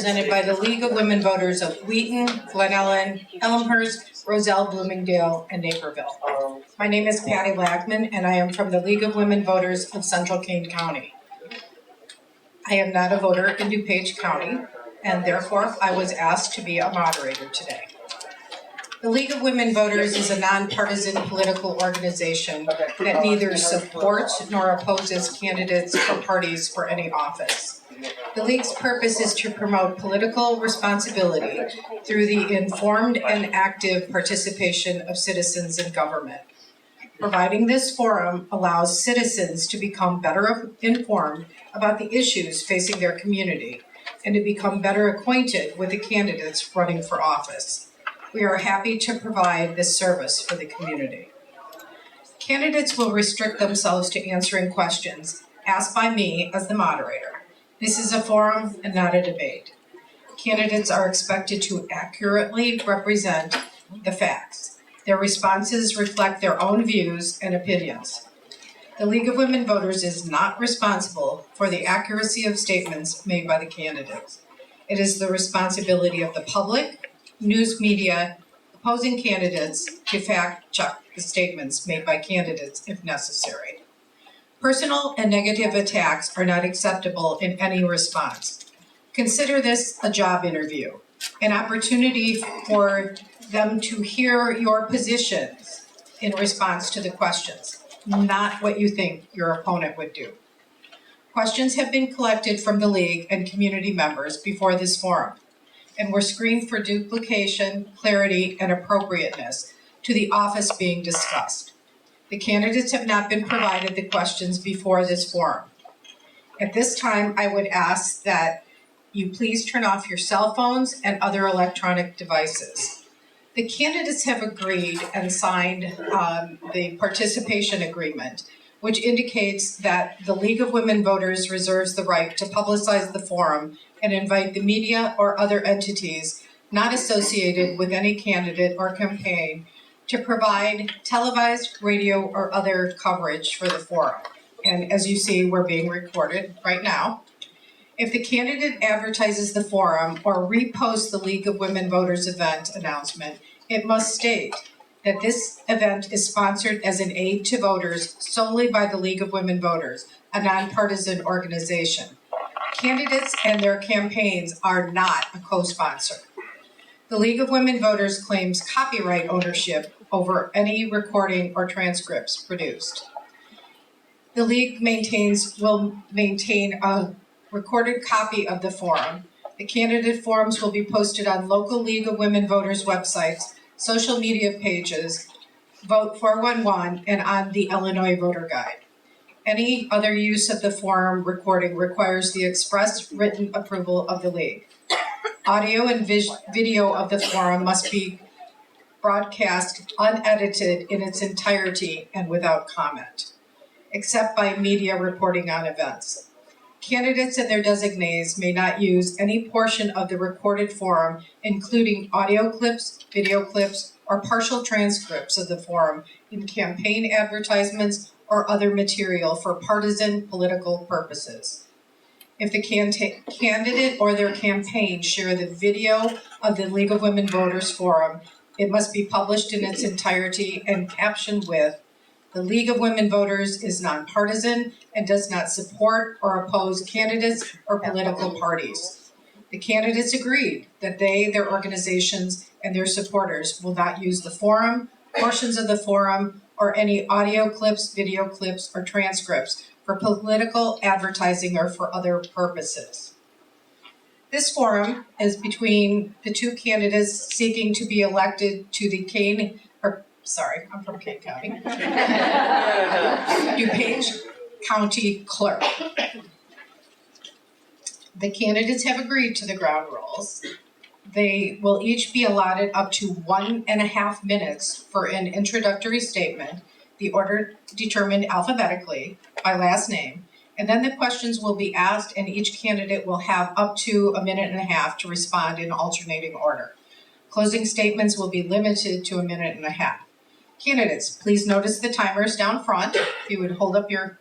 represented by the League of Women Voters of Wheaton, Glen Ellen, Elmhurst, Roselle, Bloomingdale, and Naperville. My name is Patty Lackman, and I am from the League of Women Voters of Central Kane County. I am not a voter in DuPage County, and therefore I was asked to be a moderator today. The League of Women Voters is a nonpartisan political organization that neither supports nor opposes candidates or parties for any office. The League's purpose is to promote political responsibility through the informed and active participation of citizens in government. Providing this forum allows citizens to become better informed about the issues facing their community and to become better acquainted with the candidates running for office. We are happy to provide this service for the community. Candidates will restrict themselves to answering questions asked by me as the moderator. This is a forum and not a debate. Candidates are expected to accurately represent the facts. Their responses reflect their own views and opinions. The League of Women Voters is not responsible for the accuracy of statements made by the candidates. It is the responsibility of the public, news media, opposing candidates to fact check the statements made by candidates if necessary. Personal and negative attacks are not acceptable in any response. Consider this a job interview, an opportunity for them to hear your positions in response to the questions, not what you think your opponent would do. Questions have been collected from the League and community members before this forum, and were screened for duplication, clarity, and appropriateness to the office being discussed. The candidates have not been provided the questions before this forum. At this time, I would ask that you please turn off your cell phones and other electronic devices. The candidates have agreed and signed the participation agreement, which indicates that the League of Women Voters reserves the right to publicize the forum and invite the media or other entities not associated with any candidate or campaign to provide televised, radio, or other coverage for the forum. And as you see, we're being recorded right now. If the candidate advertises the forum or reposts the League of Women Voters event announcement, it must state that this event is sponsored as an aid to voters solely by the League of Women Voters, a nonpartisan organization. Candidates and their campaigns are not a co-sponsor. The League of Women Voters claims copyright ownership over any recording or transcripts produced. The League will maintain a recorded copy of the forum. The candidate forums will be posted on local League of Women Voters websites, social media pages, Vote 411, and on the Illinois Voter Guide. Any other use of the forum recording requires the express written approval of the League. Audio and video of the forum must be broadcast unedited in its entirety and without comment, except by media reporting on events. Candidates and their designees may not use any portion of the recorded forum, including audio clips, video clips, or partial transcripts of the forum in campaign advertisements or other material for partisan political purposes. If the candidate or their campaign share the video of the League of Women Voters Forum, it must be published in its entirety and captioned with, "The League of Women Voters is nonpartisan and does not support or oppose candidates or political parties." The candidates agreed that they, their organizations, and their supporters will not use the forum, portions of the forum, or any audio clips, video clips, or transcripts for political advertising or for other purposes. This forum is between the two candidates seeking to be elected to the I'm from Kane County. DuPage County Clerk. The candidates have agreed to the ground rules. They will each be allotted up to 1.5 minutes for an introductory statement, the order determined alphabetically by last name, and then the questions will be asked and each candidate will have up to 1.5 minutes to respond in alternating order. Closing statements will be limited to 1.5 minutes. Candidates, please notice the timers down front. If you would hold up your...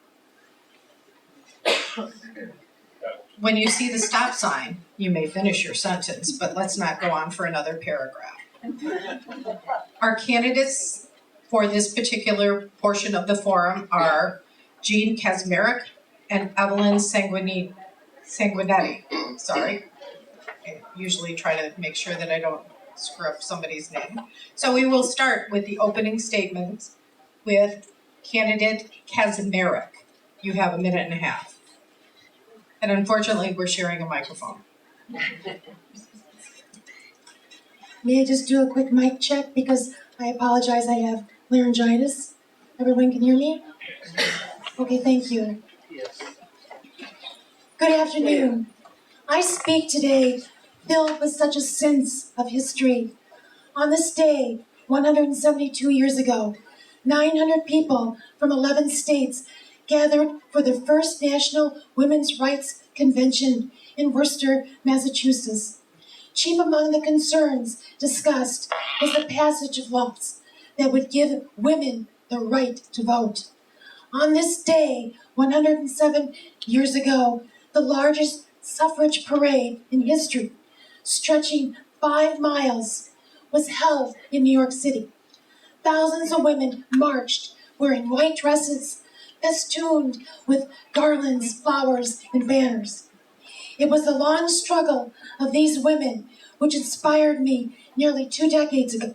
When you see the stop sign, you may finish your sentence, but let's not go on for another paragraph. Our candidates for this particular portion of the forum are Jean Kaczmarek and Evelyn Sanguinetti. Sorry. I usually try to make sure that I don't screw up somebody's name. So we will start with the opening statements with Candidate Kaczmarek. You have a minute and a half. And unfortunately, we're sharing a microphone. May I just do a quick mic check because I apologize, I have laryngitis. Everyone can hear me? Okay, thank you. Good afternoon. I speak today filled with such a sense of history. On this day, 172 years ago, 900 people from 11 states gathered for the first National Women's Rights Convention in Worcester, Massachusetts. Chief among the concerns discussed was the passage of laws that would give women the right to vote. On this day, 107 years ago, the largest suffrage parade in history, stretching 5 miles, was held in New York City. Thousands of women marched wearing white dresses, festooned with garlands, flowers, and banners. It was the long struggle of these women which inspired me nearly 2 decades ago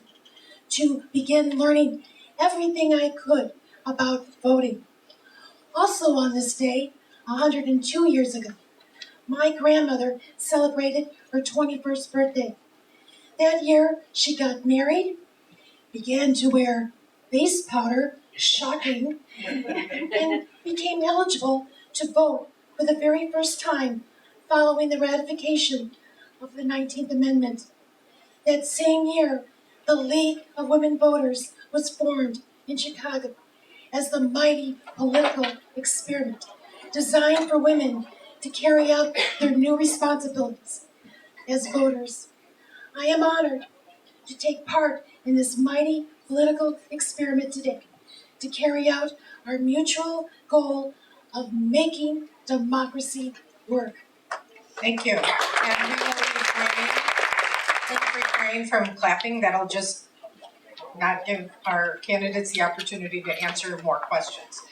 to begin learning everything I could about voting. Also on this day, 102 years ago, my grandmother celebrated her 21st birthday. That year, she got married, began to wear face powder, shocking, and became eligible to vote for the very first time following the ratification of the 19th Amendment. That same year, the League of Women Voters was formed in Chicago as the mighty political experiment designed for women to carry out their new responsibilities as voters. I am honored to take part in this mighty political experiment today to carry out our mutual goal of making democracy work. Thank you. And we will refrain from clapping. That'll just not give our candidates the opportunity to answer more questions.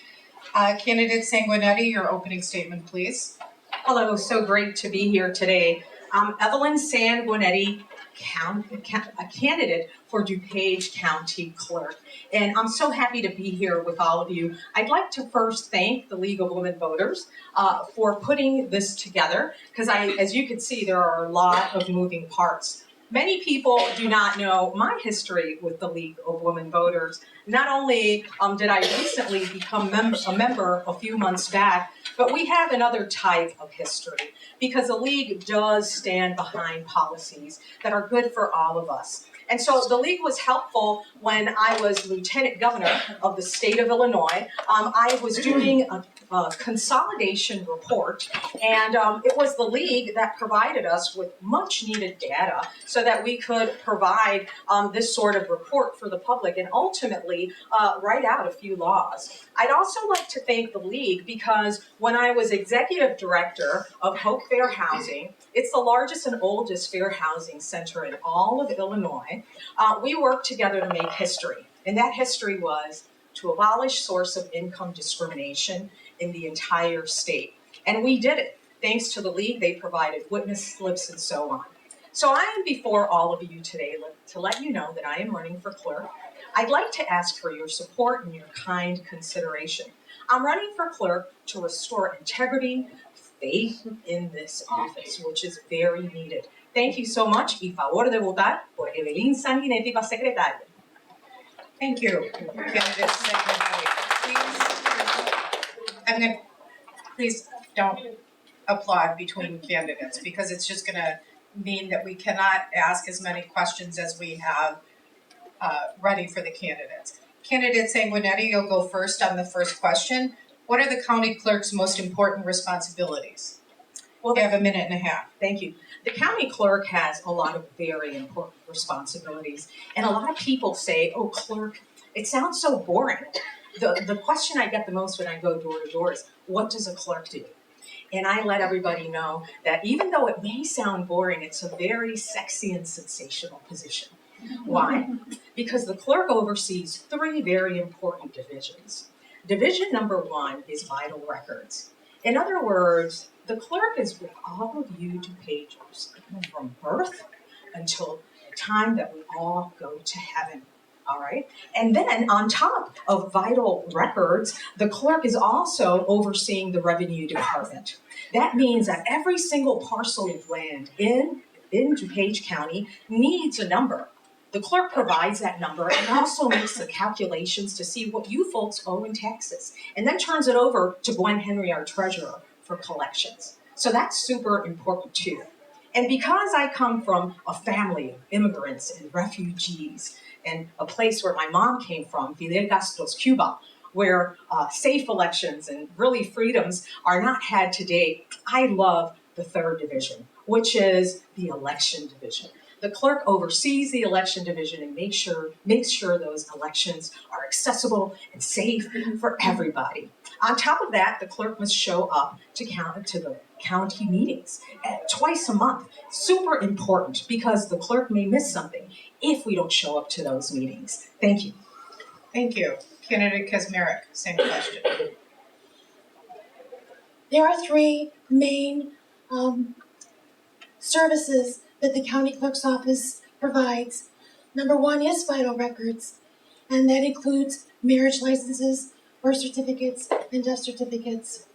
Candidate Sanguinetti, your opening statement, please. Hello, so great to be here today. Evelyn Sanguinetti, a candidate for DuPage County Clerk. And I'm so happy to be here with all of you. I'd like to first thank the League of Women Voters for putting this together, because as you can see, there are a lot of moving parts. Many people do not know my history with the League of Women Voters. Not only did I recently become a member a few months back, but we have another type of history, because the League does stand behind policies that are good for all of us. And so the League was helpful when I was Lieutenant Governor of the state of Illinois. I was doing a consolidation report, and it was the League that provided us with much needed data so that we could provide this sort of report for the public and ultimately write out a few laws. I'd also like to thank the League because when I was executive director of Hope Fair Housing, it's the largest and oldest fair housing center in all of Illinois, we worked together to make history. And that history was to abolish source of income discrimination in the entire state. And we did it. Thanks to the League, they provided witness slips and so on. So I am before all of you today to let you know that I am running for clerk. I'd like to ask for your support and your kind consideration. I'm running for clerk to restore integrity, faith in this office, which is very needed. Thank you so much. Y favor de votar por Evelyn Sanguinetti para secretaria. Thank you, Candidate Sanguinetti. Please don't applaud between candidates, because it's just going to mean that we cannot ask as many questions as we have ready for the candidates. Candidate Sanguinetti, you'll go first on the first question. What are the county clerk's most important responsibilities? Well, you have a minute and a half. Thank you. The county clerk has a lot of very important responsibilities. And a lot of people say, oh, clerk, it sounds so boring. The question I get the most when I go door to door is, what does a clerk do? And I let everybody know that even though it may sound boring, it's a very sexy and sensational position. Why? Because the clerk oversees 3 very important divisions. Division number 1 is vital records. In other words, the clerk is with all of you DuPagers from birth until the time that we all go to heaven. All right. And then on top of vital records, the clerk is also overseeing the revenue department. That means that every single parcel of land in DuPage County needs a number. The clerk provides that number and also makes the calculations to see what you folks owe in taxes, and then turns it over to Gwen Henry, our treasurer, for collections. So that's super important too. And because I come from a family of immigrants and refugees, and a place where my mom came from, Villegas, Cuba, where safe elections and really freedoms are not had today, I love the 3rd division, which is the election division. The clerk oversees the election division and makes sure those elections are accessible and safe for everybody. On top of that, the clerk must show up to the county meetings twice a month. Super important, because the clerk may miss something if we don't show up to those meetings. Thank you. Thank you. Candidate Kaczmarek, same question. There are 3 main services that the county clerk's office provides. Number 1 is vital records, and that includes marriage licenses, birth certificates, and death certificates.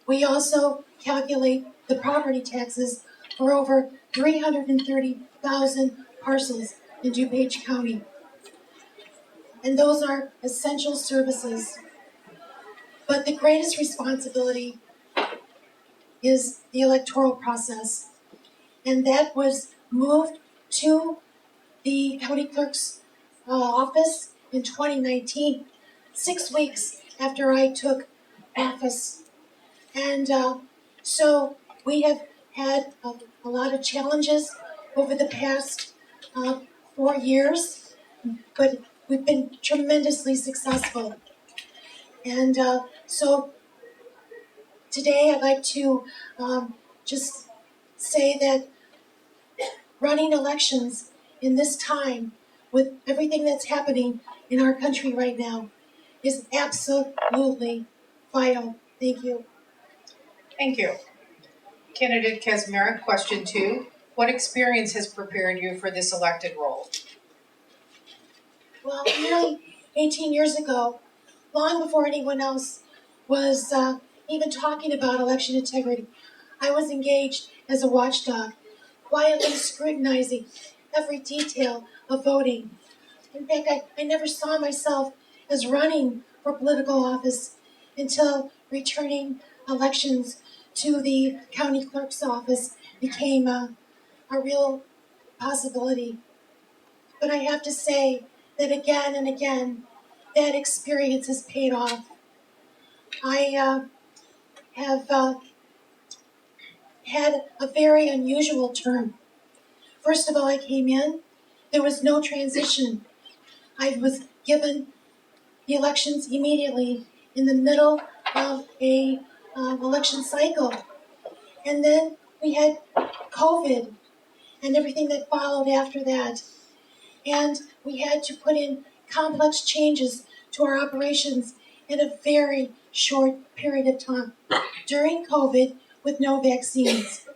We also calculate the property taxes for over 330,000 parcels in DuPage County. And those are essential services. But the greatest responsibility is the electoral process. And that was moved to the county clerk's office in 2019, 6 weeks after I took office. And so we have had a lot of challenges over the past 4 years, but we've been tremendously successful. And so today I'd like to just say that running elections in this time, with everything that's happening in our country right now, is absolutely vital. Thank you. Thank you. Candidate Kaczmarek, question 2. What experience has prepared you for this elected role? Well, nearly 18 years ago, long before anyone else was even talking about election integrity, I was engaged as a watchdog, quietly scrutinizing every detail of voting. In fact, I never saw myself as running for political office until returning elections to the county clerk's office became a real possibility. But I have to say that again and again, that experience has paid off. I have had a very unusual term. First of all, I came in, there was no transition. I was given the elections immediately in the middle of a election cycle. And then we had COVID and everything that followed after that. And we had to put in complex changes to our operations in a very short period of time during COVID with no vaccines.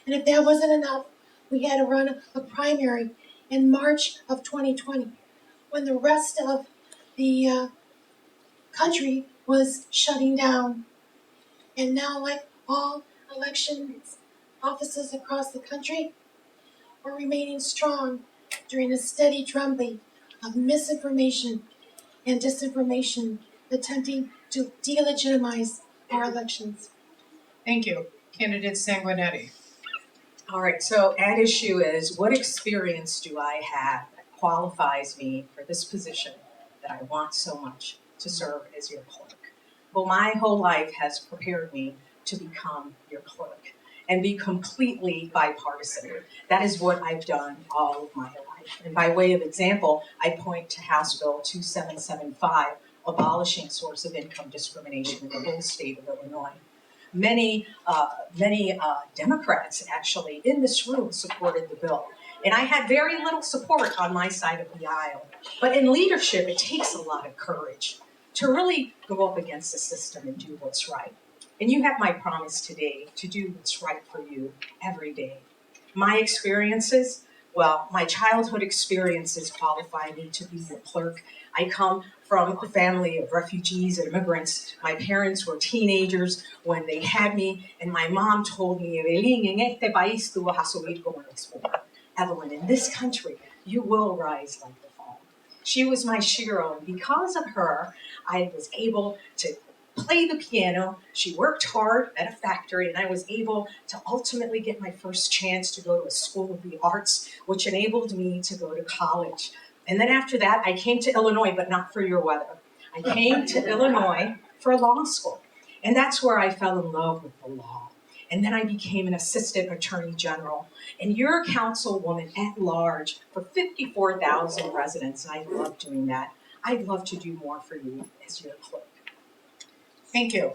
And if that wasn't enough, we had to run a primary in March of 2020 when the rest of the country was shutting down. And now, like all elections offices across the country, we're remaining strong during a steady drumbeat of misinformation and disinformation attempting to delegitimize our elections. Thank you. Candidate Sanguinetti. All right, so at issue is, what experience do I have that qualifies me for this position that I want so much to serve as your clerk? Well, my whole life has prepared me to become your clerk and be completely bipartisan. That is what I've done all of my life. And by way of example, I point to House Bill 2775, abolishing source of income discrimination in the whole state of Illinois. many Democrats actually in this room supported the bill. And I had very little support on my side of the aisle. But in leadership, it takes a lot of courage to really go up against the system and do what's right. And you have my promise today to do what's right for you every day. My experiences, well, my childhood experiences qualify me to be a clerk. I come from a family of refugees and immigrants. My parents were teenagers when they had me, and my mom told me, Evelyn, en este país tú vas a subir como la espuma. Evelyn, in this country, you will rise like the fall. She was my shiro, and because of her, I was able to play the piano. She worked hard at a factory, and I was able to ultimately get my first chance to go to a school of the arts, which enabled me to go to college. And then after that, I came to Illinois, but not for your weather. I came to Illinois for law school, and that's where I fell in love with the law. And then I became an assistant attorney general, and you're a councilwoman at large for 54,000 residents, and I love doing that. I'd love to do more for you as your clerk. Thank you.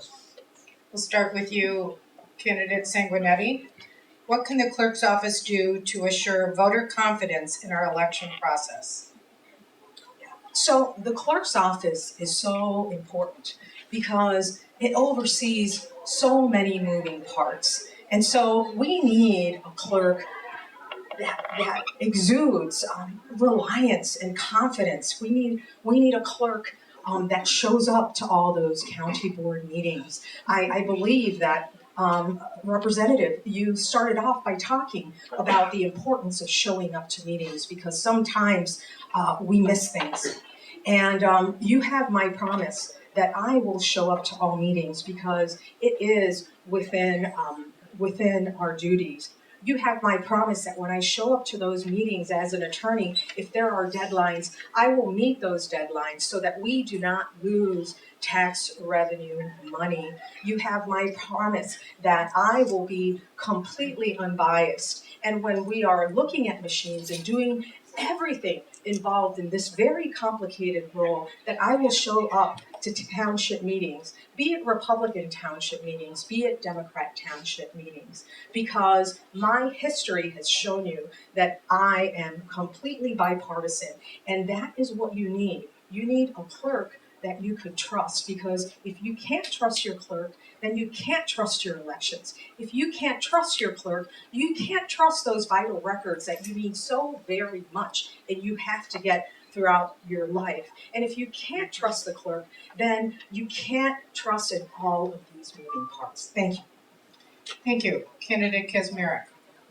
We'll start with you, Candidate Sanguinetti. What can the clerk's office do to assure voter confidence in our election process? So the clerk's office is so important because it oversees so many moving parts. And so we need a clerk that exudes reliance and confidence. We need a clerk that shows up to all those county board meetings. I believe that Representative, you started off by talking about the importance of showing up to meetings because sometimes we miss things. And you have my promise that I will show up to all meetings because it is within our duties. You have my promise that when I show up to those meetings as an attorney, if there are deadlines, I will meet those deadlines so that we do not lose tax revenue money. You have my promise that I will be completely unbiased. And when we are looking at machines and doing everything involved in this very complicated role, that I will show up to township meetings, be it Republican township meetings, be it Democrat township meetings, because my history has shown you that I am completely bipartisan, and that is what you need. You need a clerk that you could trust, because if you can't trust your clerk, then you can't trust your elections. If you can't trust your clerk, you can't trust those vital records that you need so very much and you have to get throughout your life. And if you can't trust the clerk, then you can't trust in all of these moving parts. Thank you. Thank you. Candidate Kaczmarek.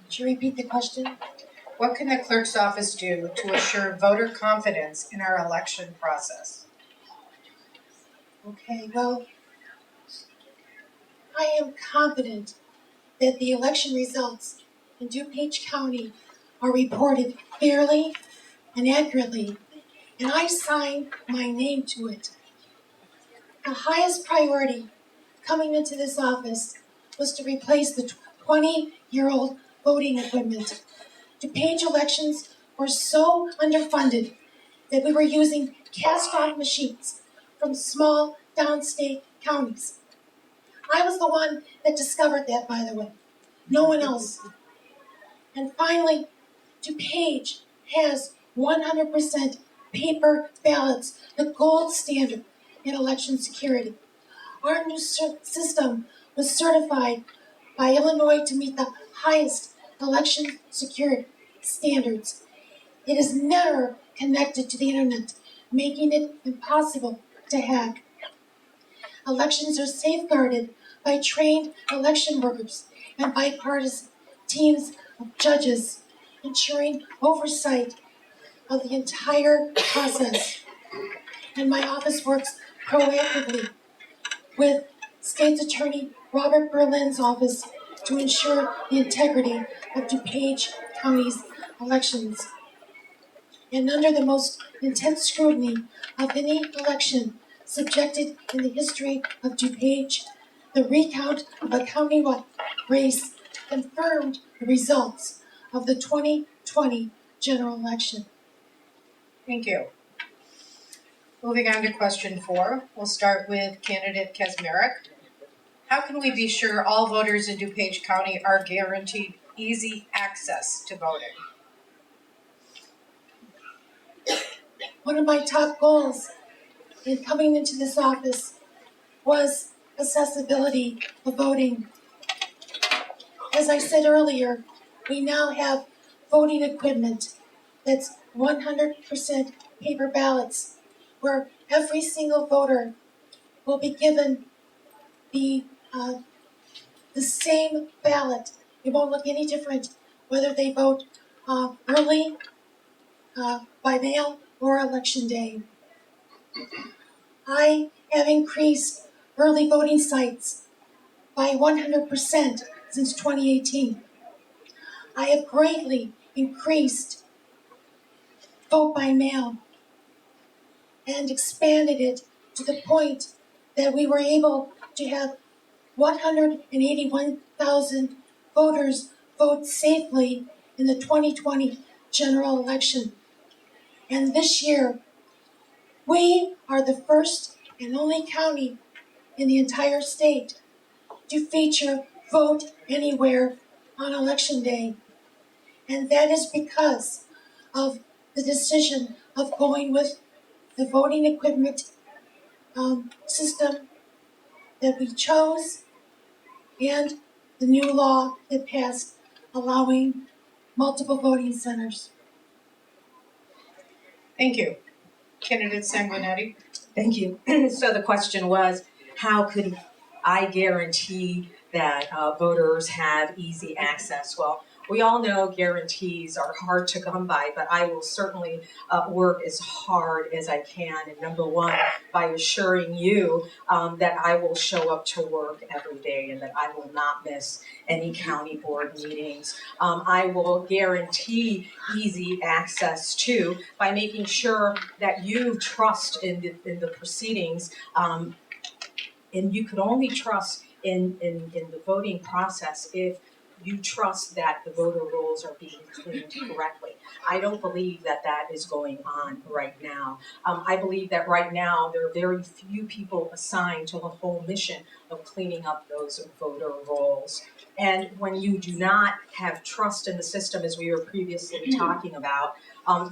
Would you repeat the question? What can the clerk's office do to assure voter confidence in our election process? Okay, well, I am confident that the election results in DuPage County are reported fairly and accurately, and I sign my name to it. The highest priority coming into this office was to replace the 20-year-old voting equipment. DuPage elections were so underfunded that we were using cast-off machines from small downstate counties. I was the one that discovered that, by the way. No one else. And finally, DuPage has 100% paper ballots, the gold standard in election security. Our new system was certified by Illinois to meet the highest election security standards. It is never connected to the internet, making it impossible to hack. Elections are safeguarded by trained election workers and bipartisan teams of judges, ensuring oversight of the entire process. And my office works proactively with State's Attorney Robert Berlin's office to ensure the integrity of DuPage County's elections. And under the most intense scrutiny of any election subjected in the history of DuPage, the recount of a countywide race confirmed the results of the 2020 general election. Thank you. Moving on to question 4, we'll start with Candidate Kaczmarek. How can we be sure all voters in DuPage County are guaranteed easy access to voting? One of my top goals in coming into this office was accessibility of voting. As I said earlier, we now have voting equipment that's 100% paper ballots, where every single voter will be given the same ballot. It won't look any different whether they vote early, by mail, or election day. I have increased early voting sites by 100% since 2018. I have greatly increased vote by mail and expanded it to the point that we were able to have 181,000 voters vote safely in the 2020 general election. And this year, we are the first and only county in the entire state to feature Vote Anywhere on Election Day. And that is because of the decision of going with the voting equipment system that we chose and the new law that passed allowing multiple voting centers. Thank you. Candidate Sanguinetti. Thank you. So the question was, how could I guarantee that voters have easy access? Well, we all know guarantees are hard to come by, but I will certainly work as hard as I can. And number one, by assuring you that I will show up to work every day and that I will not miss any county board meetings. I will guarantee easy access too by making sure that you trust in the proceedings, and you could only trust in the voting process if you trust that the voter rolls are being cleaned correctly. I don't believe that that is going on right now. I believe that right now there are very few people assigned to the whole mission of cleaning up those voter rolls. And when you do not have trust in the system, as we were previously talking about,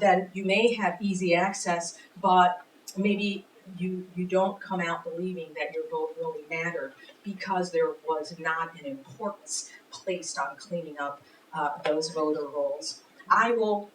then you may have easy access, but maybe you don't come out believing that your vote really mattered because there was not an importance placed on cleaning up those voter rolls. I will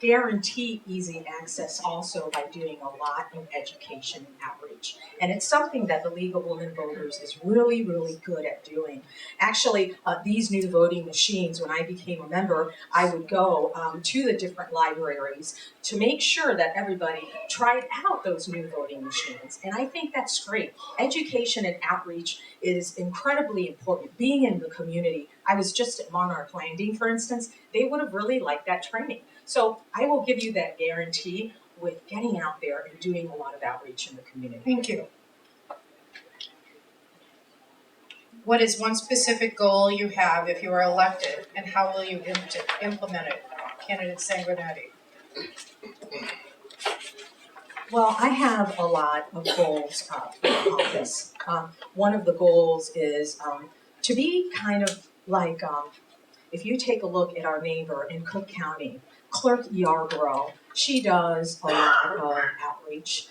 guarantee easy access also by doing a lot of education and outreach. And it's something that the League of Women Voters is really, really good at doing. Actually, these new voting machines, when I became a member, I would go to the different libraries to make sure that everybody tried out those new voting machines. And I think that's great. Education and outreach is incredibly important. Being in the community, I was just at Monarch Landing, for instance, they would have really liked that training. So I will give you that guarantee with getting out there and doing a lot of outreach in the community. Thank you. What is one specific goal you have if you are elected, and how will you implement it? Candidate Sanguinetti. Well, I have a lot of goals for the office. One of the goals is to be kind of like, if you take a look at our neighbor in Cook County, Clerk Yarborough, she does a lot of outreach.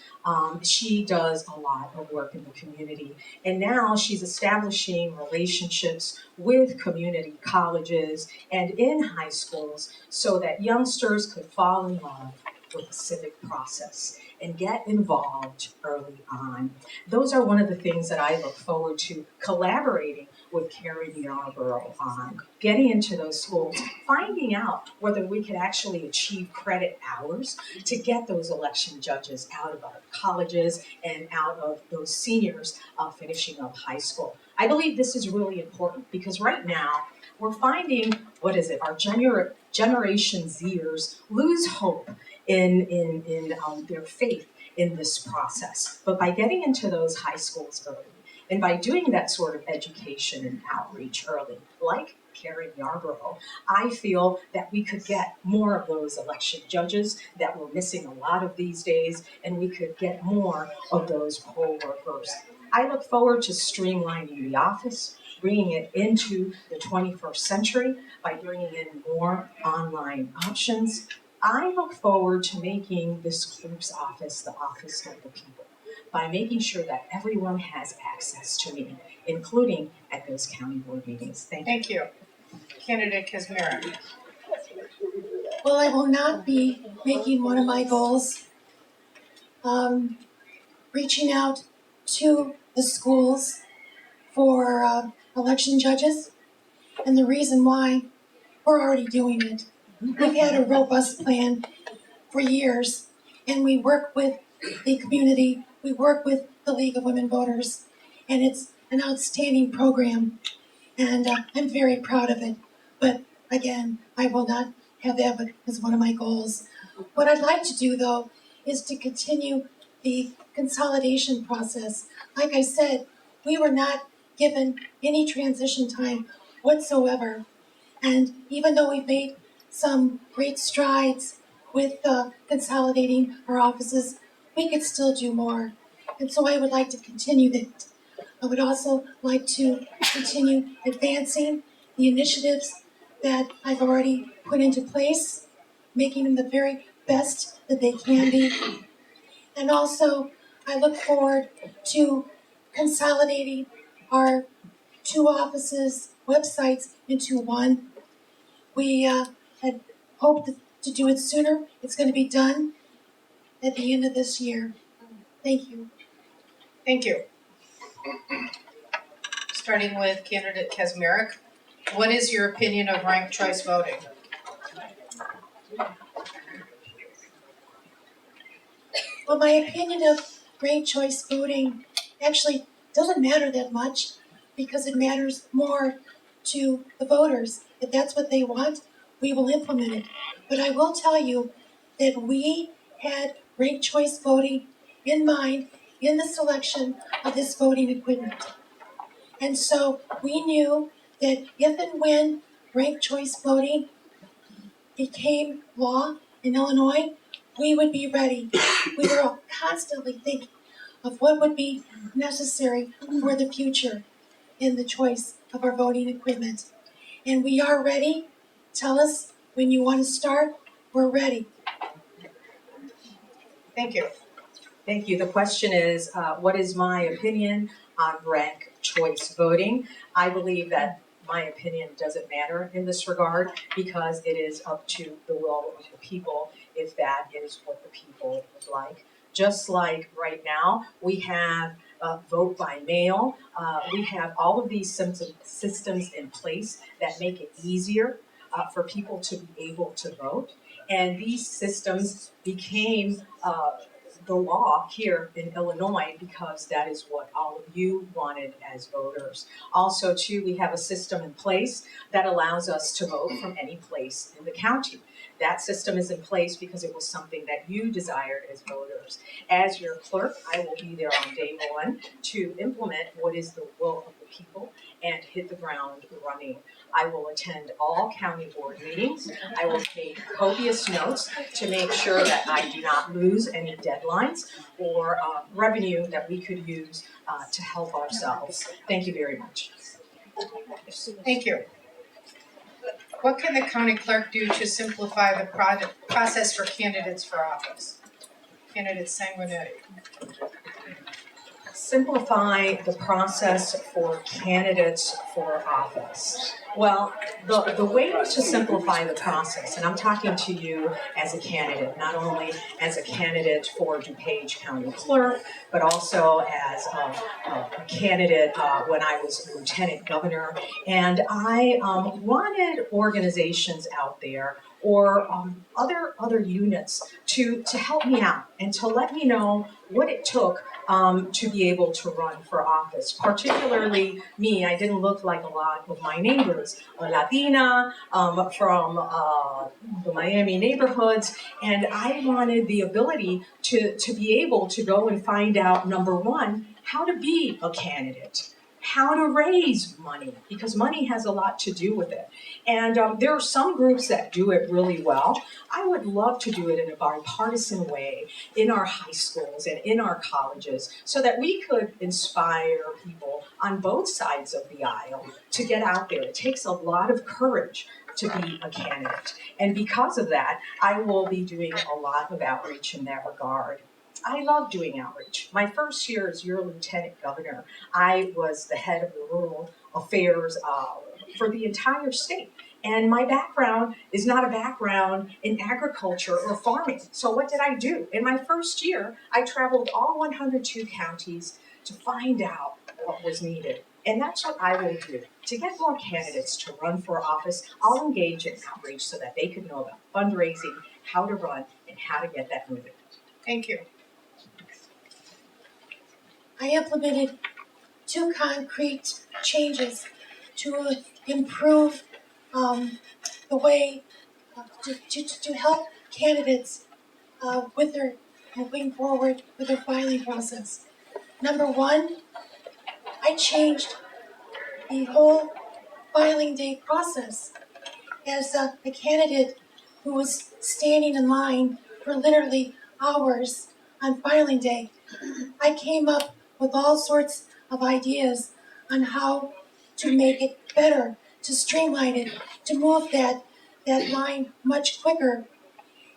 She does a lot of work in the community. And now she's establishing relationships with community colleges and in high schools so that youngsters could fall in love with the civic process and get involved early on. Those are one of the things that I look forward to collaborating with Karen Yarborough on, getting into those schools, finding out whether we could actually achieve credit hours to get those election judges out of our colleges and out of those seniors finishing up high school. I believe this is really important because right now we're finding, our Generation Zers lose hope in their faith in this process. But by getting into those high schools early, and by doing that sort of education and outreach early, like Karen Yarborough, I feel that we could get more of those election judges that we're missing a lot of these days, and we could get more of those poll workers. I look forward to streamlining the office, bringing it into the 21st century by bringing in more online options. I look forward to making this clerk's office the office of the people by making sure that everyone has access to me, including at those county board meetings. Thank you. Thank you. Candidate Kaczmarek. Well, I will not be making one of my goals reaching out to the schools for election judges. And the reason why, we're already doing it. We've had a robust plan for years, and we work with the community, we work with the League of Women Voters, and it's an outstanding program, and I'm very proud of it. But again, I will not have that as one of my goals. What I'd like to do, though, is to continue the consolidation process. Like I said, we were not given any transition time whatsoever. And even though we've made some great strides with consolidating our offices, we could still do more. And so I would like to continue that. I would also like to continue advancing the initiatives that I've already put into place, making them the very best that they can be. And also, I look forward to consolidating our two offices, websites into one. We had hoped to do it sooner. It's going to be done at the end of this year. Thank you. Thank you. Starting with Candidate Kaczmarek. What is your opinion of ranked choice voting? Well, my opinion of ranked choice voting actually doesn't matter that much because it matters more to the voters. If that's what they want, we will implement it. But I will tell you that we had ranked choice voting in mind in the selection of this voting equipment. And so we knew that if and when ranked choice voting became law in Illinois, we would be ready. We were constantly thinking of what would be necessary for the future in the choice of our voting equipment. And we are ready. Tell us when you want to start. We're ready. Thank you. Thank you. The question is, what is my opinion on ranked choice voting? I believe that my opinion doesn't matter in this regard because it is up to the will of the people if that is what the people would like. Just like right now, we have vote by mail. We have all of these systems in place that make it easier for people to be able to vote. And these systems became the law here in Illinois because that is what all of you wanted as voters. Also, too, we have a system in place that allows us to vote from any place in the county. That system is in place because it was something that you desired as voters. As your clerk, I will be there on day one to implement what is the will of the people and hit the ground running. I will attend all county board meetings. I will take copious notes to make sure that I do not lose any deadlines or revenue that we could use to help ourselves. Thank you very much. Thank you. What can the county clerk do to simplify the process for candidates for office? Candidate Sanguinetti. Simplify the process for candidates for office. Well, the way to simplify the process, and I'm talking to you as a candidate, not only as a candidate for DuPage County Clerk, but also as a candidate when I was lieutenant governor. And I wanted organizations out there or other units to help me out and to let me know what it took to be able to run for office. Particularly me, I didn't look like a lot of my neighbors, a Latina from the Miami neighborhoods, and I wanted the ability to be able to go and find out, number one, how to be a candidate. how to raise money, because money has a lot to do with it. And there are some groups that do it really well. I would love to do it in a bipartisan way in our high schools and in our colleges so that we could inspire people on both sides of the aisle to get out there. It takes a lot of courage to be a candidate. And because of that, I will be doing a lot of outreach in that regard. I love doing outreach. My first year as your lieutenant governor, I was the head of the rural affairs for the entire state. And my background is not a background in agriculture or farming. So what did I do? In my first year, I traveled all 102 counties to find out what was needed. And that's what I will do. To get more candidates to run for office, I'll engage in outreach so that they can know about fundraising, how to run, and how to get that moving. Thank you. I implemented 2 concrete changes to improve the way to help candidates with their moving forward with their filing process. Number 1, I changed the whole filing day process. As a candidate who was standing in line for literally hours on filing day, I came up with all sorts of ideas on how to make it better, to streamline it, to move that line much quicker.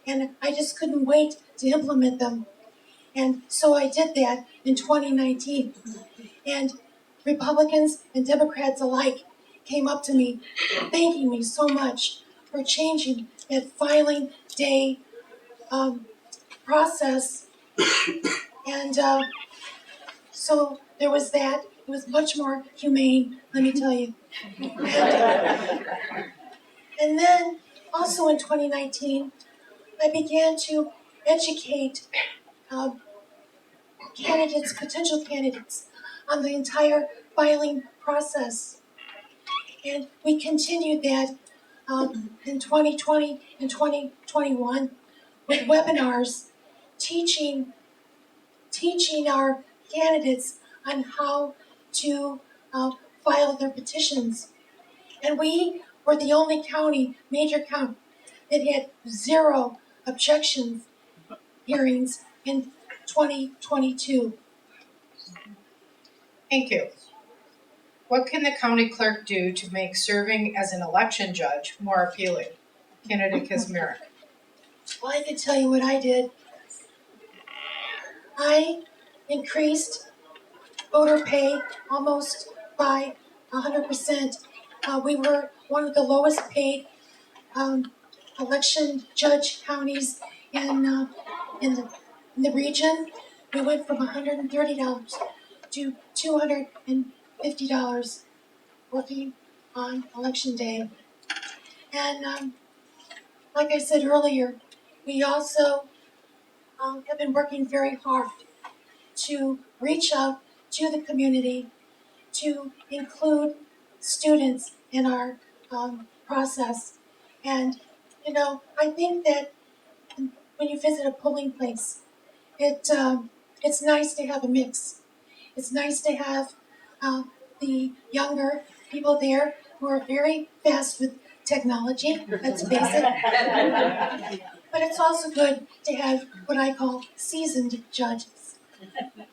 And I just couldn't wait to implement them. And so I did that in 2019. And Republicans and Democrats alike came up to me thanking me so much for changing that filing day process. And so there was that. It was much more humane, let me tell you. And then also in 2019, I began to educate potential candidates, on the entire filing process. And we continued that in 2020 and 2021 with webinars teaching our candidates on how to file their petitions. And we were the only major county, that had 0 objections hearings in 2022. Thank you. What can the county clerk do to make serving as an election judge more appealing? Candidate Kaczmarek. Well, I can tell you what I did. I increased voter pay almost by 100%. We were one of the lowest paid election judge counties in the region. We went from $130 to $250 working on election day. And like I said earlier, we also have been working very hard to reach out to the community, to include students in our process. And, I think that when you visit a polling place, it's nice to have a mix. It's nice to have the younger people there who are very fast with technology, let's face it. But it's also good to have what I call seasoned judges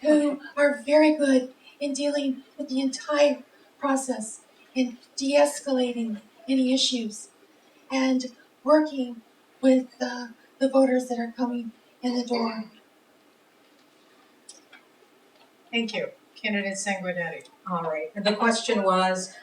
who are very good in dealing with the entire process, in de-escalating any issues, and working with the voters that are coming in the door. Thank you. Candidate Sanguinetti. All right. And the question was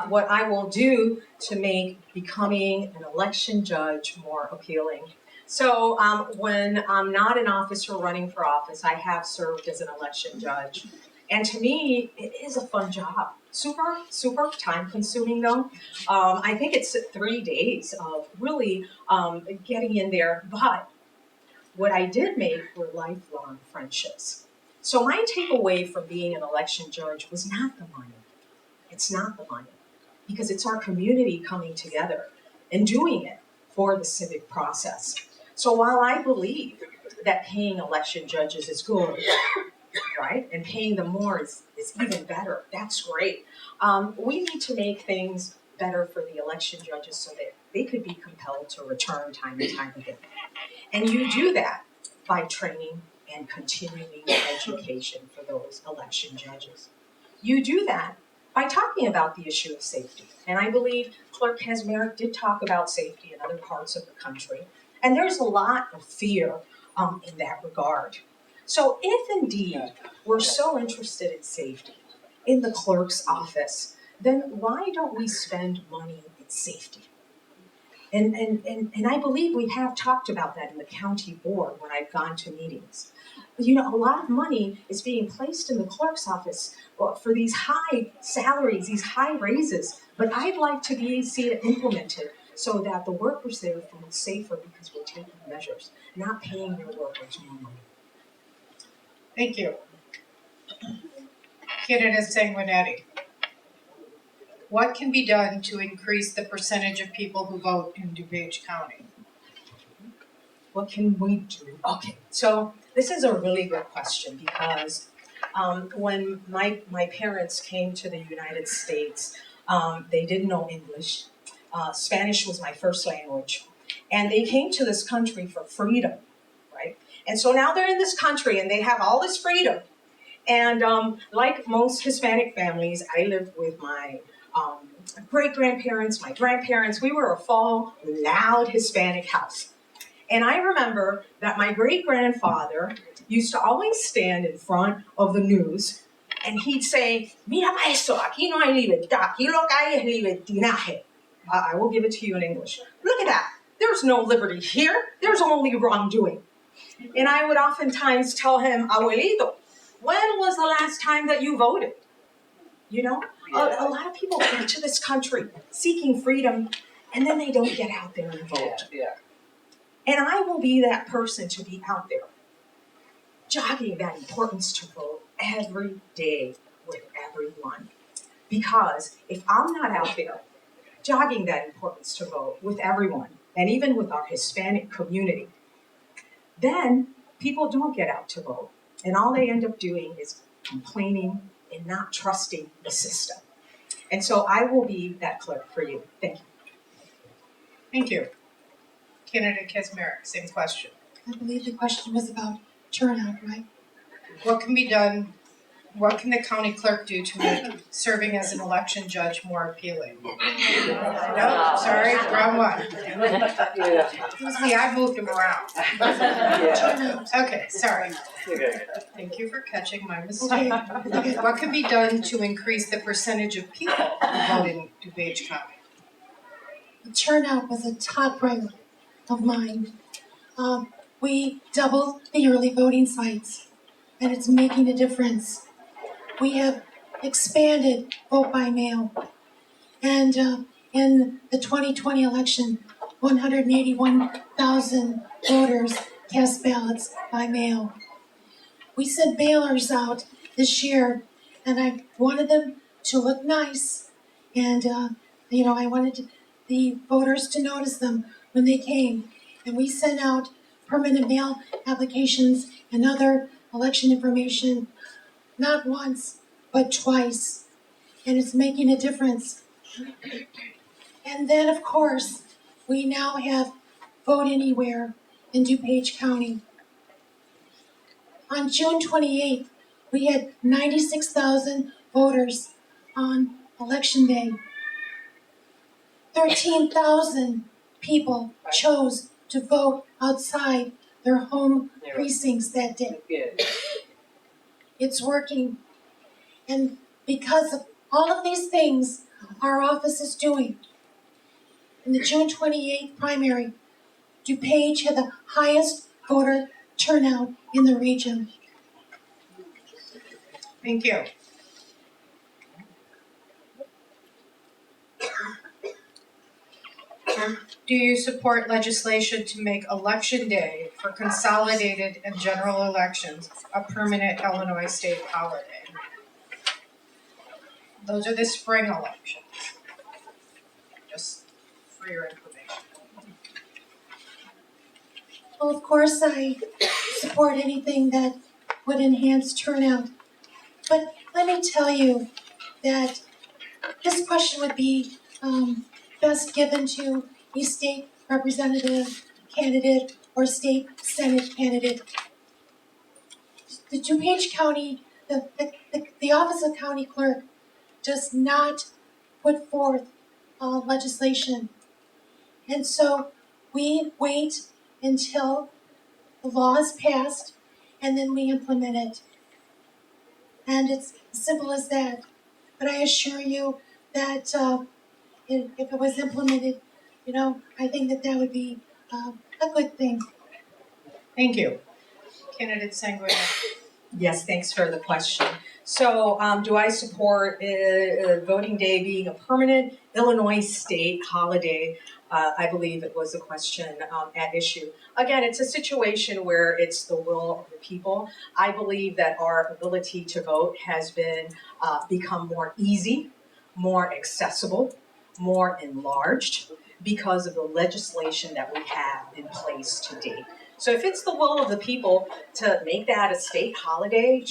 what I will do to make becoming an election judge more appealing. So when I'm not in office or running for office, I have served as an election judge. And to me, it is a fun job. Super, super time consuming though. I think it's 3 days of really getting in there. But what I did make were lifelong friendships. So my takeaway from being an election judge was not the money. It's not the money, because it's our community coming together and doing it for the civic process. So while I believe that paying election judges is good, right? And paying them more is even better. That's great. We need to make things better for the election judges so that they could be compelled to return time and time again. And you do that by training and continuing education for those election judges. You do that by talking about the issue of safety. And I believe Clerk Kaczmarek did talk about safety in other parts of the country. And there's a lot of fear in that regard. So if indeed we're so interested in safety in the clerk's office, then why don't we spend money in safety? And I believe we have talked about that in the county board when I've gone to meetings. You know, a lot of money is being placed in the clerk's office for these high salaries, these high raises. But I'd like to see it implemented so that the workers there feel safer because we're taking measures, not paying their workers more money. Thank you. Candidate Sanguinetti. What can be done to increase the percentage of people who vote in DuPage County? What can we do? Okay, so this is a really good question because when my parents came to the United States, they didn't know English. Spanish was my first language. And they came to this country for freedom, right? And so now they're in this country and they have all this freedom. And like most Hispanic families, I lived with my great-grandparents, my grandparents. We were a full, loud Hispanic house. And I remember that my great-grandfather used to always stand in front of the news and he'd say, "Mira esto, aquí no hay libertad, aquí lo que hay es libertinaje." I will give it to you in English. Look at that. There's no liberty here. There's only wrongdoing. And I would oftentimes tell him, "Abuelito, when was the last time that you voted?" You know, a lot of people come to this country seeking freedom and then they don't get out there and vote. Yeah. And I will be that person to be out there, jogging that importance to vote every day with everyone. Because if I'm not out there, jogging that importance to vote with everyone, and even with our Hispanic community, then people don't get out to vote. And all they end up doing is complaining and not trusting the system. And so I will be that clerk for you. Thank you. Thank you. Candidate Kaczmarek, same question. I believe the question was about turnout, right? What can be done, what can the county clerk do to make serving as an election judge more appealing? No, sorry, wrong one. It was me, I moved him around. Okay, sorry. Thank you for catching my mistake. What can be done to increase the percentage of people who vote in DuPage County? The turnout was a top priority of mine. We doubled the early voting sites, and it's making a difference. We have expanded vote by mail, and in the 2020 election, 181,000 voters cast ballots by mail. We sent mailers out this year, and I wanted them to look nice, and I wanted the voters to notice them when they came. And we sent out permanent mail applications and other election information not once, but twice. And it's making a difference. And then, of course, we now have Vote Anywhere in DuPage County. On June 28th, we had 96,000 voters on Election Day. 13,000 people chose to vote outside their home precincts that day. It's working. And because of all of these things our office is doing, in the June 28th primary, DuPage had the highest voter turnout in the region. Thank you. Do you support legislation to make Election Day for consolidated and general elections a permanent Illinois state holiday? Those are the spring elections. Just for your information. Well, of course, I support anything that would enhance turnout. But let me tell you that this question would be best given to a state representative candidate or state senate candidate. The DuPage County, the Office of County Clerk does not put forth legislation. And so we wait until the law is passed and then we implement it. And it's as simple as that. But I assure you that if it was implemented, I think that would be a good thing. Thank you. Candidate Sanguinetti. Yes, thanks for the question. So, do I support voting day being a permanent Illinois state holiday? I believe it was a question at issue. Again, it's a situation where it's the will of the people. I believe that our ability to vote has been become more easy, more accessible, more enlarged because of the legislation that we have in place to date. So if it's the will of the people to make that a state holiday,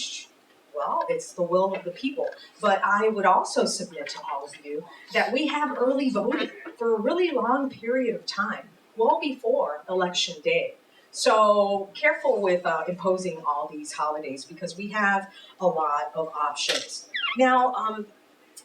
well, it's the will of the people. But I would also submit to all of you that we have early voting for a really long period of time, well before Election Day. So careful with imposing all these holidays because we have a lot of options. Now,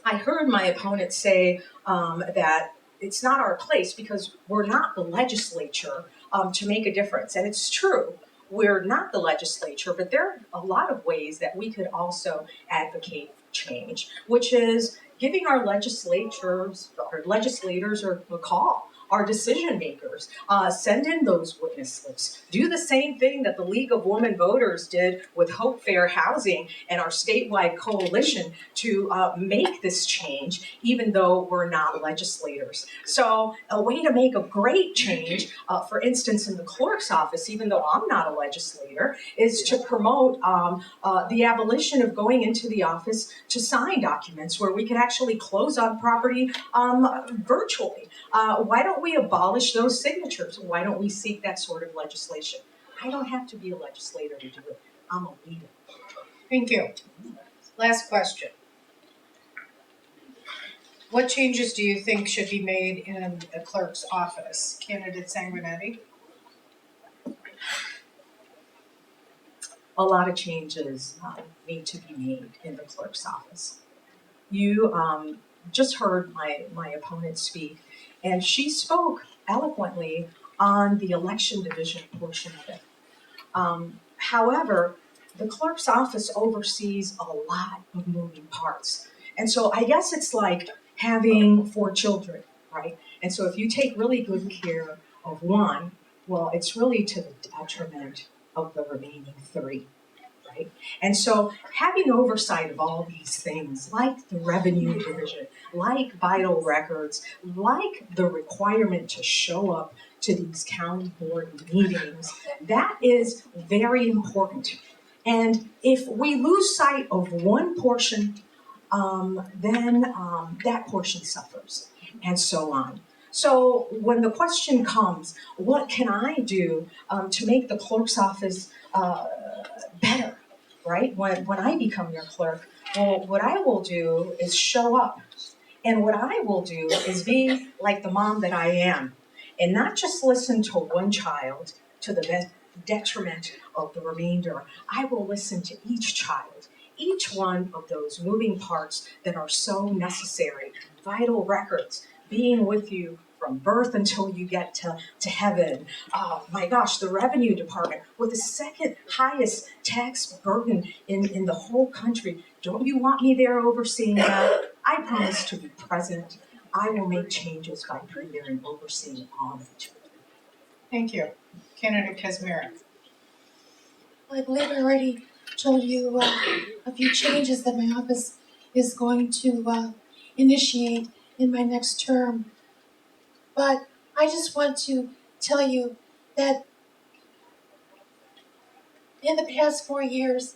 I heard my opponent say that it's not our place because we're not the legislature to make a difference. And it's true, we're not the legislature, but there are a lot of ways that we could also advocate for change, which is giving our legislators a call, our decision makers, send in those witness slips. Do the same thing that the League of Women Voters did with Hope Fair Housing and our statewide coalition to make this change, even though we're not legislators. So a way to make a great change, for instance, in the clerk's office, even though I'm not a legislator, is to promote the abolition of going into the office to sign documents where we can actually close on property virtually. Why don't we abolish those signatures? Why don't we seek that sort of legislation? I don't have to be a legislator to do it. I'm a leader. Thank you. Last question. What changes do you think should be made in the clerk's office? Candidate Sanguinetti. A lot of changes need to be made in the clerk's office. You just heard my opponent speak, and she spoke eloquently on the election division portion of it. However, the clerk's office oversees a lot of moving parts. And so I guess it's like having 4 children, right? And so if you take really good care of one, well, it's really to the detriment of the remaining 3. Right? And so having oversight of all these things, like the revenue division, like vital records, like the requirement to show up to these county board meetings, that is very important. And if we lose sight of one portion, then that portion suffers, and so on. So when the question comes, what can I do to make the clerk's office better? Right? When I become your clerk, well, what I will do is show up. And what I will do is be like the mom that I am and not just listen to one child to the detriment of the remainder. I will listen to each child, each one of those moving parts that are so necessary, vital records, being with you from birth until you get to heaven. Oh my gosh, the revenue department with the second highest tax burden in the whole country. Don't you want me there overseeing that? I promise to be present. I will make changes by being there and overseeing all of it. Thank you. Candidate Kaczmarek. Well, I believe I already told you a few changes that my office is going to initiate in my next term. But I just want to tell you that in the past 4 years,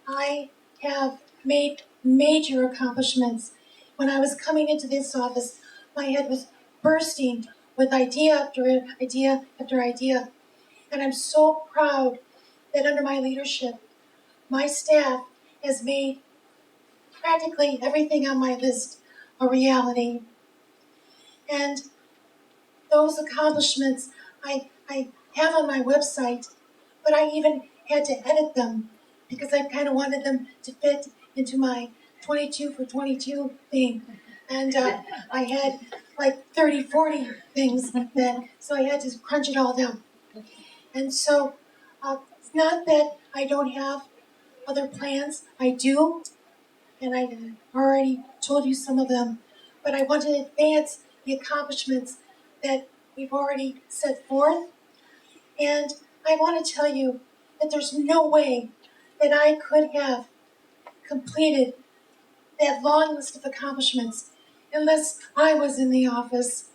I have made major accomplishments. When I was coming into this office, my head was bursting with idea after idea after idea. And I'm so proud that under my leadership, My staff has made practically everything on my list a reality. And those accomplishments I have on my website, but I even had to edit them because I kind of wanted them to fit into my 22 for 22 thing. And I had like 30, 40 things then, so I had to crunch it all down. And so it's not that I don't have other plans. I do, and I already told you some of them, but I want to advance the accomplishments that we've already set forth. And I want to tell you that there's no way that I could have completed that long list of accomplishments unless I was in the office.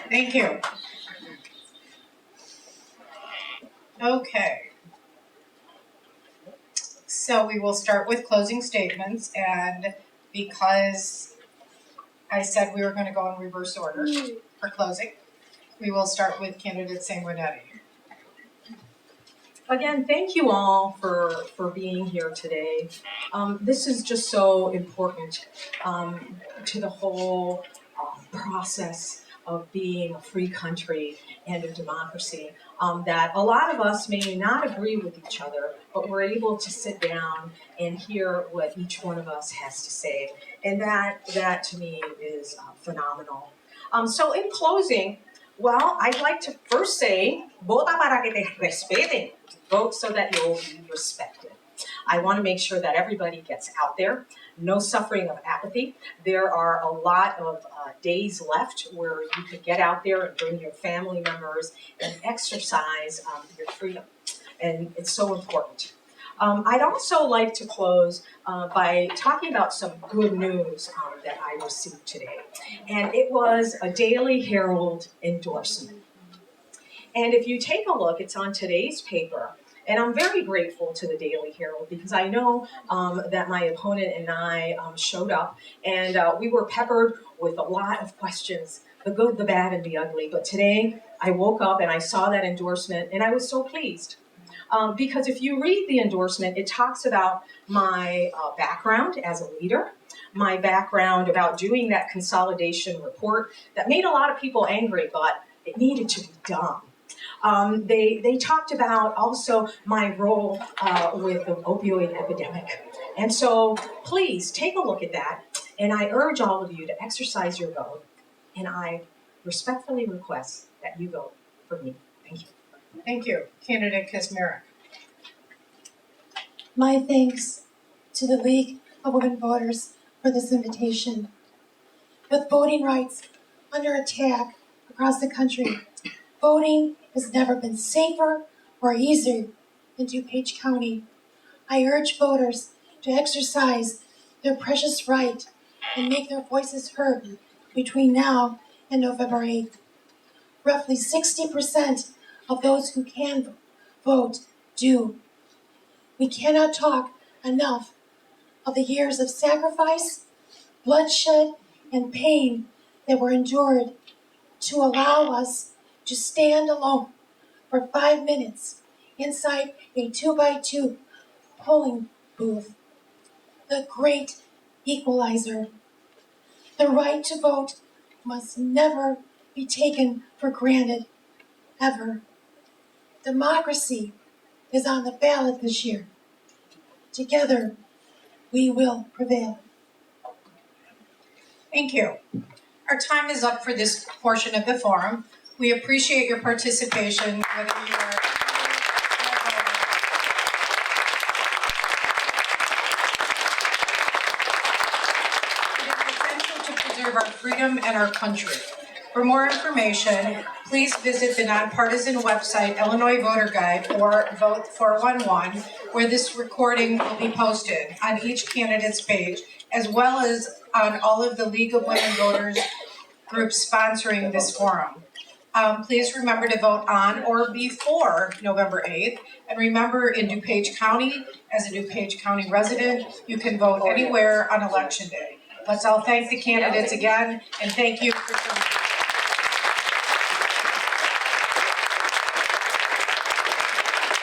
Thank you. Okay. So we will start with closing statements, and because I said we were going to go in reverse order for closing, we will start with Candidate Sanguinetti. Again, thank you all for being here today. This is just so important to the whole process of being a free country and a democracy, that a lot of us may not agree with each other, but we're able to sit down and hear what each one of us has to say. And that to me is phenomenal. So in closing, well, I'd like to first say, vota para que te respeten. Vote so that you'll be respected. I want to make sure that everybody gets out there. No suffering of apathy. There are a lot of days left where you could get out there and bring your family members and exercise your freedom. And it's so important. I'd also like to close by talking about some good news that I received today. And it was a Daily Herald endorsement. And if you take a look, it's on today's paper. And I'm very grateful to the Daily Herald because I know that my opponent and I showed up and we were peppered with a lot of questions, the good, the bad, and the ugly. But today I woke up and I saw that endorsement and I was so pleased. Because if you read the endorsement, it talks about my background as a leader, my background about doing that consolidation report that made a lot of people angry, but it needed to be done. They talked about also my role with the opioid epidemic. And so please take a look at that. And I urge all of you to exercise your vote. And I respectfully request that you vote for me. Thank you. Thank you. Candidate Kaczmarek. My thanks to the League of Women Voters for this invitation. With voting rights under attack across the country, voting has never been safer or easier in DuPage County. I urge voters to exercise their precious right and make their voices heard between now and November 8th. Roughly 60% of those who can vote do. We cannot talk enough of the years of sacrifice, bloodshed, and pain that were endured to allow us to stand alone for 5 minutes inside a 2x2 polling booth. The great equalizer. The right to vote must never be taken for granted, ever. Democracy is on the ballot this year. Together, we will prevail. Thank you. Our time is up for this portion of the forum. We appreciate your participation, whether you are It is essential to preserve our freedom and our country. For more information, please visit the nonpartisan website, Illinois Voter Guide, or Vote 411, where this recording will be posted on each candidate's page, as well as on all of the League of Women Voters groups sponsoring this forum. Please remember to vote on or before November 8th. And remember, in DuPage County, as a DuPage County resident, you can vote anywhere on Election Day. Let's all thank the candidates again, and thank you for serving.